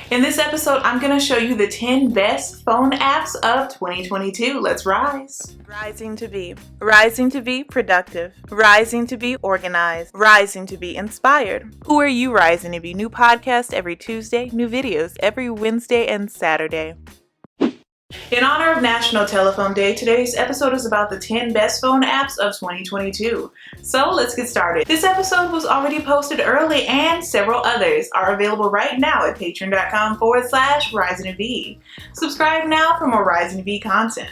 In this episode, I'm going to show you the 10 best phone apps of 2022. Let's rise. Rising to be. Rising to be productive. Rising to be organized. Rising to be inspired. Who are you rising to be? New podcast every Tuesday, new videos every Wednesday and Saturday. In honor of National Telephone Day, today's episode is about the 10 best phone apps of 2022. So let's get started. This episode was already posted early and several others are available right now at patreon.com/RisingTobe. Subscribe now for more Rising to Be content.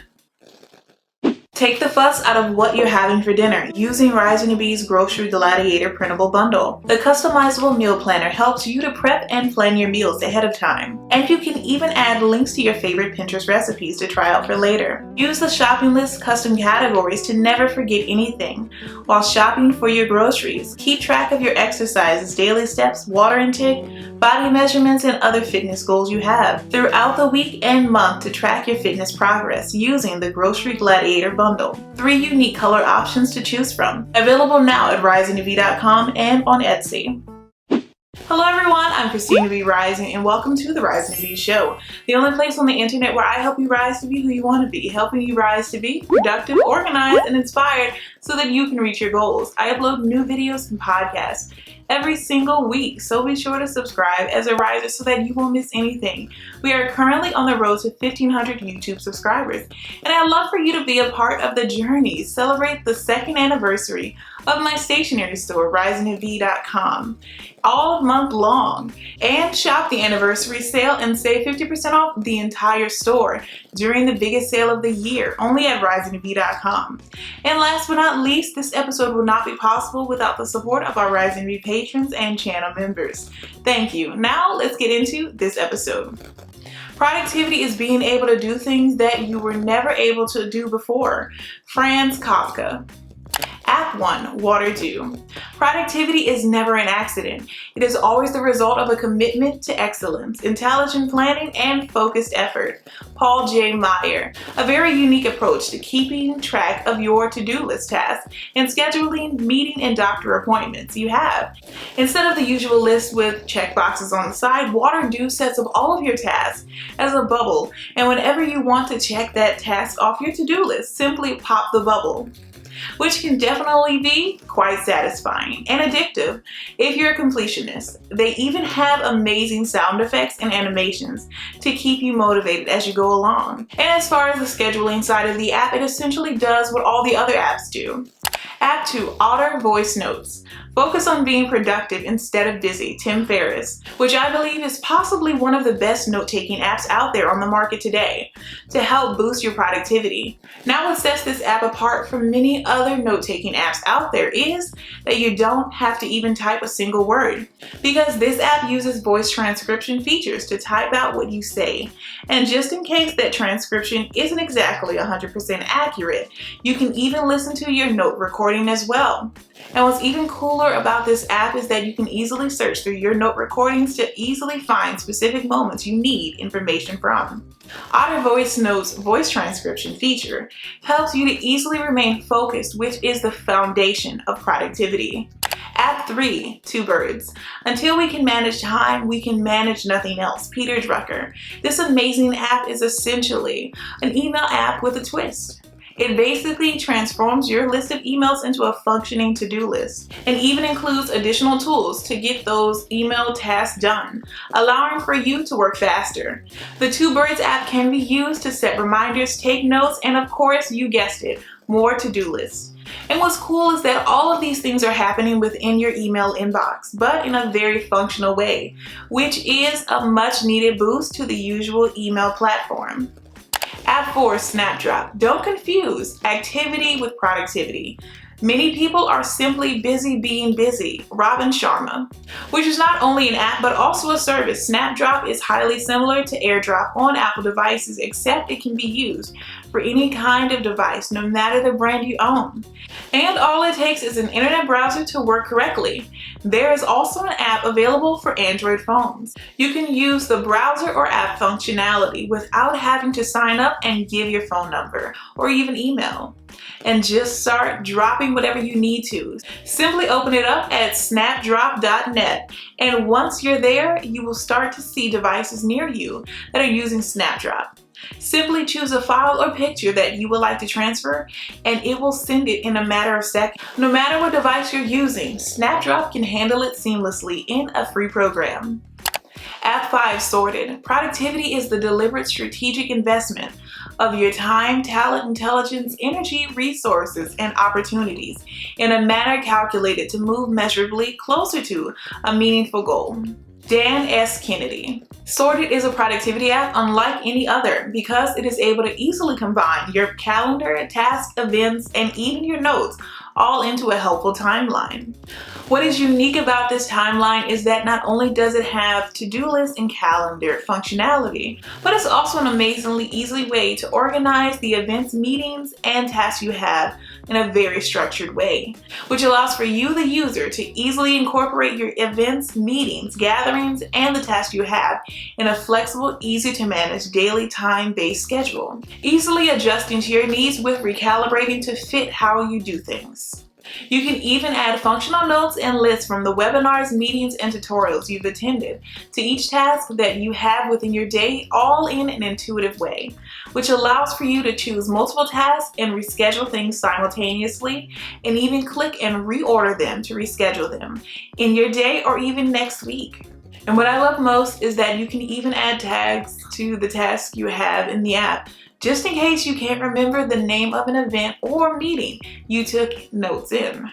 Take the fuss out of what you're having for dinner using Rising to Be's Grocery Gladiator printable bundle. The customizable meal planner helps you to prep and plan your meals ahead of time. And you can even add links to your favorite Pinterest recipes to try out for later. Use the shopping list custom categories to never forget anything while shopping for your groceries. Keep track of your exercises, daily steps, water intake, body measurements, and other fitness goals you have throughout the week and month to track your fitness progress using the Grocery Gladiator bundle. 3 unique color options to choose from. Available now at risingtobe.com and on Etsy. Hello everyone, I'm Christina B Rising and welcome to the Rising to Be Show, the only place on the internet where I help you rise to be who you want to be, helping you rise to be productive, organized, and inspired so that you can reach your goals. I upload new videos and podcasts every single week, so be sure to subscribe as a riser so that you won't miss anything. We are currently on the road to 1,500 YouTube subscribers, and I'd love for you to be a part of the journey. Celebrate the 2nd anniversary of my stationery store, Risingtobe.com, all month long, and shop the anniversary sale and save 50% off the entire store during the biggest sale of the year, only at Risingtobe.com. And last but not least, this episode would not be possible without the support of our Rising to Be patrons and channel members. Thank you. Now let's get into this episode. Productivity is being able to do things that you were never able to do before. Franz Kafka. App 1, Water Do. Productivity is never an accident. It is always the result of a commitment to excellence, intelligent planning, and focused effort. Paul J. Meyer. A very unique approach to keeping track of your to-do list tasks and scheduling meeting and doctor appointments you have. Instead of the usual list with checkboxes on the side, Water Do sets up all of your tasks as a bubble, and whenever you want to check that task off your to-do list, simply pop the bubble, which can definitely be quite satisfying and addictive if you're a completionist. They even have amazing sound effects and animations to keep you motivated as you go along. And as far as the scheduling side of the app, it essentially does what all the other apps do. App 2, Otter Voice Notes. Focus on being productive instead of busy, Tim Ferriss, which I believe is possibly one of the best note-taking apps out there on the market today to help boost your productivity. Now what sets this app apart from many other note-taking apps out there is that you don't have to even type a single word, because this app uses voice transcription features to type out what you say. And just in case that transcription isn't exactly 100% accurate, you can even listen to your note recording as well. And what's even cooler about this app is that you can easily search through your note recordings to easily find specific moments you need information from. Otter Voice Notes voice transcription feature helps you to easily remain focused, which is the foundation of productivity. App 3, Two Birds. Until we can manage time, we can manage nothing else, Peter Drucker. This amazing app is essentially an email app with a twist. It basically transforms your list of emails into a functioning to-do list and even includes additional tools to get those email tasks done, allowing for you to work faster. The Two Birds app can be used to set reminders, take notes, and of course, you guessed it, more to-do lists. And what's cool is that all of these things are happening within your email inbox, but in a very functional way, which is a much needed boost to the usual email platform. App 4, Snapdrop. Don't confuse activity with productivity. Many people are simply busy being busy, Robin Sharma, which is not only an app but also a service. Snapdrop is highly similar to AirDrop on Apple devices, except it can be used for any kind of device, no matter the brand you own. And all it takes is an internet browser to work correctly. There is also an app available for Android phones. You can use the browser or app functionality without having to sign up and give your phone number or even email. and just start dropping whatever you need to. Simply open it up at snapdrop.net, and once you're there, you will start to see devices near you that are using Snapdrop. Simply choose a file or picture that you would like to transfer, and it will send it in a matter of seconds. No matter what device you're using, Snapdrop can handle it seamlessly in a free program. App 5, Sorted. Productivity is the deliberate strategic investment of your time, talent, intelligence, energy, resources, and opportunities in a manner calculated to move measurably closer to a meaningful goal. Dan S. Kennedy. Sorted is a productivity app unlike any other because it is able to easily combine your calendar, tasks, events, and even your notes all into a helpful timeline. What is unique about this timeline is that not only does it have to-do list and calendar functionality, but it's also an amazingly easy way to organize the events, meetings, and tasks you have in a very structured way, which allows for you, the user, to easily incorporate your events, meetings, gatherings, and the tasks you have in a flexible, easy to manage daily time-based schedule, easily adjusting to your needs with recalibrating to fit how you do things. You can even add functional notes and lists from the webinars, meetings, and tutorials you've attended to each task that you have within your day, all in an intuitive way, which allows for you to choose multiple tasks and reschedule things simultaneously, and even click and reorder them to reschedule them in your day or even next week. And what I love most is that you can even add tags to the tasks you have in the app, just in case you can't remember the name of an event or meeting you took notes in.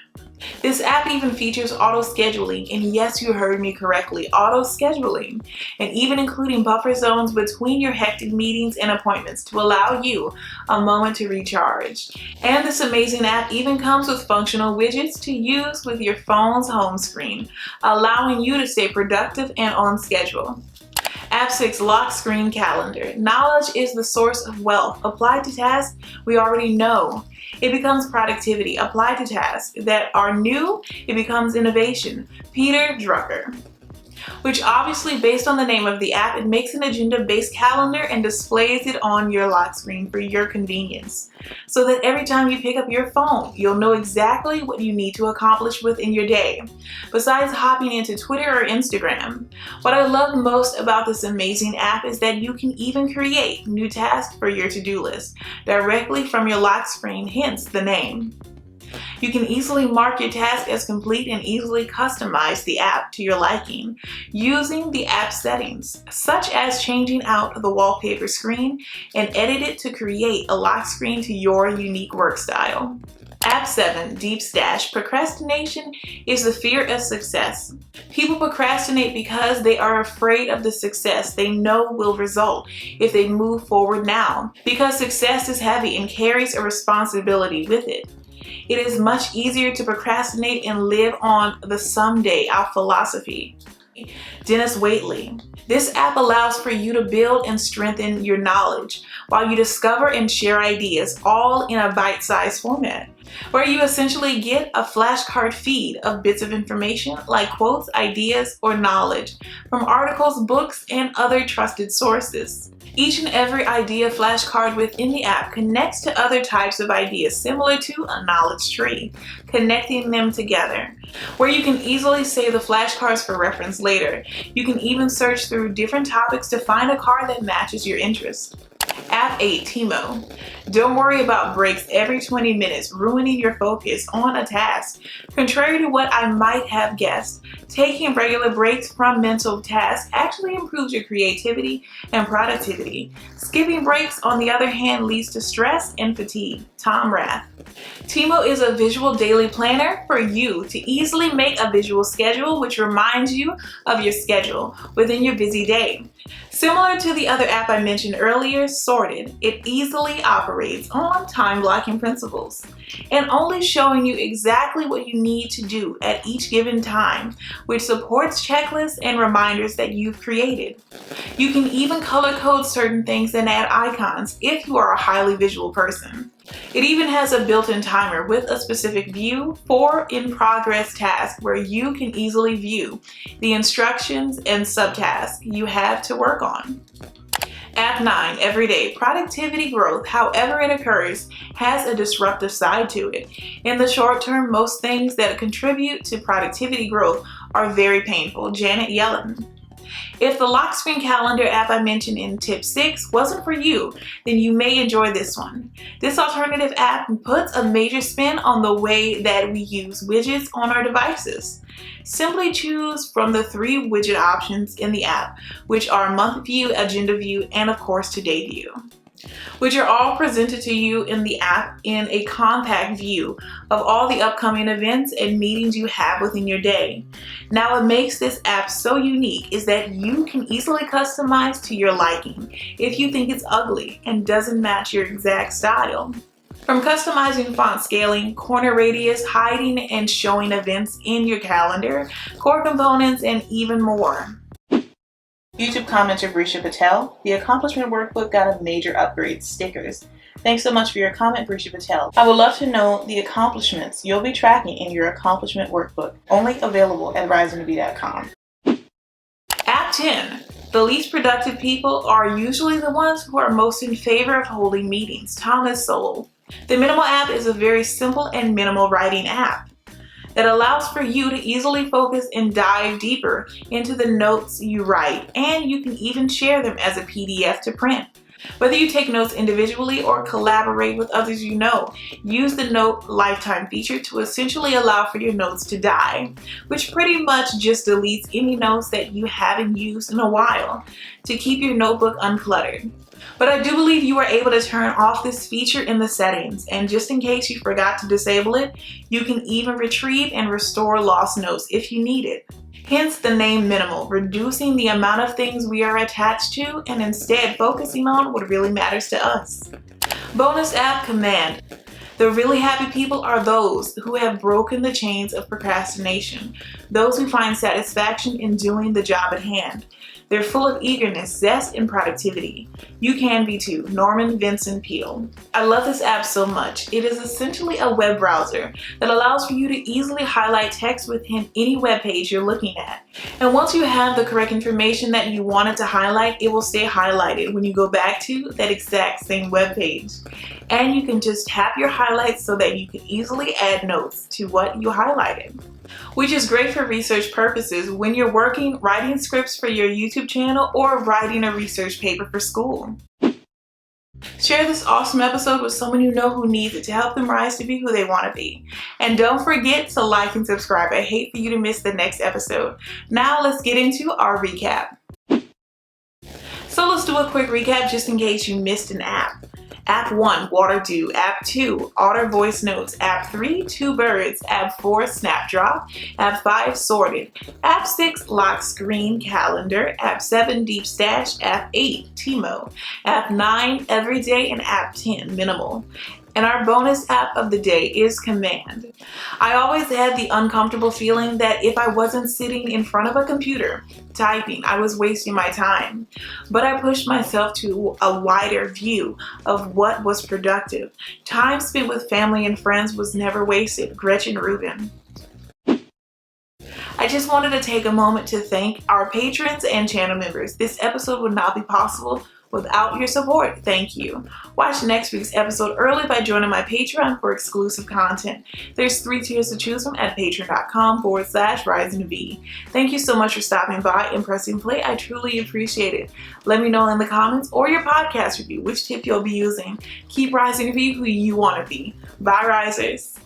This app even features auto scheduling, and yes, you heard me correctly, auto scheduling, and even including buffer zones between your hectic meetings and appointments to allow you a moment to recharge. And this amazing app even comes with functional widgets to use with your phone's home screen, allowing you to stay productive and on schedule. App 6, Lock Screen Calendar. Knowledge is the source of wealth. Applied to tasks we already know, it becomes productivity. Applied to tasks that are new, it becomes innovation. Peter Drucker. Which obviously, based on the name of the app, it makes an agenda-based calendar and displays it on your lock screen for your convenience, so that every time you pick up your phone, you'll know exactly what you need to accomplish within your day, besides hopping into Twitter or Instagram. What I love most about this amazing app is that you can even create new tasks for your to-do list directly from your lock screen, hence the name. You can easily mark your task as complete and easily customize the app to your liking using the app settings, such as changing out the wallpaper screen and edit it to create a lock screen to your unique work style. App 7, Deep Stash. Procrastination is the fear of success. People procrastinate because they are afraid of the success they know will result if they move forward now, because success is heavy and carries a responsibility with it. It is much easier to procrastinate and live on the someday out philosophy. Dennis Waitley. This app allows for you to build and strengthen your knowledge while you discover and share ideas, all in a bite-sized format, where you essentially get a flashcard feed of bits of information like quotes, ideas, or knowledge from articles, books, and other trusted sources. Each and every idea flashcard within the app connects to other types of ideas similar to a knowledge tree, connecting them together, where you can easily save the flashcards for reference later. You can even search through different topics to find a card that matches your interest. App 8, Timo. Don't worry about breaks every 20 minutes ruining your focus on a task. Contrary to what I might have guessed, taking regular breaks from mental tasks actually improves your creativity and productivity. Skipping breaks, on the other hand, leads to stress and fatigue. Tom Rath. Timo is a visual daily planner for you to easily make a visual schedule which reminds you of your schedule within your busy day. Similar to the other app I mentioned earlier, Sorted, it easily operates on time blocking principles and only showing you exactly what you need to do at each given time, which supports checklists and reminders that you've created. You can even color code certain things and add icons if you are a highly visual person. It even has a built-in timer with a specific view for in-progress tasks where you can easily view the instructions and subtasks you have to work on. App 9, everyday productivity growth, however it occurs, has a disruptive side to it. In the short term, most things that contribute to productivity growth are very painful. Janet Yellen. If the lock screen calendar app I mentioned in tip 6 wasn't for you, then you may enjoy this one. This alternative app puts a major spin on the way that we use widgets on our devices. Simply choose from the 3 widget options in the app, which are month view, agenda view, and of course today view, which are all presented to you in the app in a compact view of all the upcoming events and meetings you have within your day. Now, what makes this app so unique is that you can easily customize to your liking if you think it's ugly and doesn't match your exact style. From customizing font scaling, corner radius, hiding and showing events in your calendar, core components, and even more. YouTube commenter Brisha Patel, the accomplishment workbook got a major upgrade, stickers. Thanks so much for your comment, Brisha Patel. I would love to know the accomplishments you'll be tracking in your accomplishment workbook, only available at Risingtobe.com. App 10. The least productive people are usually the ones who are most in favor of holding meetings. Thomas Sowell. The Minimal app is a very simple and minimal writing app that allows for you to easily focus and dive deeper into the notes you write, and you can even share them as a PDF to print. Whether you take notes individually or collaborate with others you know, use the Note Lifetime feature to essentially allow for your notes to die, which pretty much just deletes any notes that you haven't used in a while to keep your notebook uncluttered. But I do believe you are able to turn off this feature in the settings, and just in case you forgot to disable it, you can even retrieve and restore lost notes if you need it. Hence the name Minimal, reducing the amount of things we are attached to and instead focusing on what really matters to us. Bonus app Command. The really happy people are those who have broken the chains of procrastination, those who find satisfaction in doing the job at hand. They're full of eagerness, zest, and productivity. You can be too. Norman Vincent Peale. I love this app so much. It is essentially a web browser that allows for you to easily highlight text within any web page you're looking at. And once you have the correct information that you wanted to highlight, it will stay highlighted when you go back to that exact same web page. And you can just tap your highlights so that you can easily add notes to what you highlighted, which is great for research purposes when you're writing scripts for your YouTube channel or writing a research paper for school. Share this awesome episode with someone you know who needs it to help them rise to be who they want to be. And don't forget to like and subscribe. I hate for you to miss the next episode. Now let's get into our recap. So let's do a quick recap just in case you missed an app. App 1, Water Dew. App 2, Otter Voice Notes. App 3, Two Birds. App 4, Snapdrop. App 5, Sorted. App 6, Lock Screen Calendar. App 7, Deep Stash. App 8, Timo. App 9, Everyday. And App 10, Minimal. And our bonus app of the day is Command. I always had the uncomfortable feeling that if I wasn't sitting in front of a computer typing, I was wasting my time. But I pushed myself to a wider view of what was productive. Time spent with family and friends was never wasted. Gretchen Rubin. I just wanted to take a moment to thank our patrons and channel members. This episode would not be possible without your support. Thank you. Watch next week's episode early by joining my Patreon for exclusive content. There's 3 tiers to choose from at patreon.com/risingtobe. Thank you so much for stopping by and pressing play. I truly appreciate it. Let me know in the comments or your podcast review which tip you'll be using. Keep rising to be who you want to be. Bye, risers.